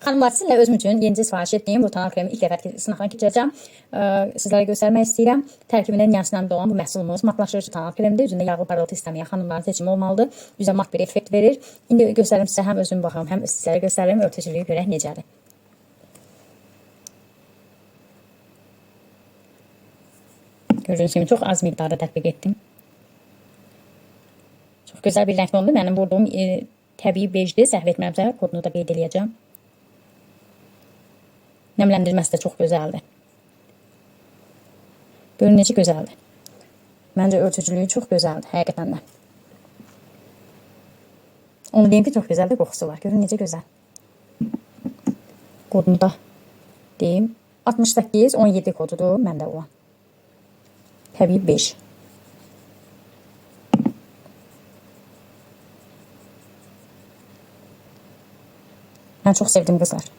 Xanımlar, sizinlə özüm üçün yenici sifariş etdiyim bu tonal kremi ilk dəfə sınaqdan keçirəcəm. Sizlərə göstərmək istəyirəm. Tərkibinin yarısından olan bu məhsulumuz matlaşdırıcı tonal kremdir. Üzündə yağlı parıltı istəməyən xanımların seçimi olmalıdır. Üzə mat bir effekt verir. İndi göstərim sizə, həm özüm baxım, həm sizlərə göstərim, örtücülüyü görək necədir. Gördüyünüz kimi çox az miqdarda tətbiq etdim. Çox gözəl bir rəng tondur. Mənim vurduğum təbii bejdir. Səhv etmirəmsə kodunu da qeyd edəcəm. Nəmləndirməsi də çox gözəldir. Görün necə gözəldir. Məncə örtücülüyü çox gözəldir, həqiqətən də. Onu deyim ki, çox gözəl bir qoxusu var. Görün necə gözəl. Kodunu da deyim. 68-17 kodudur məndə olan. Təbii bej. Mən çox sevdim qızlar.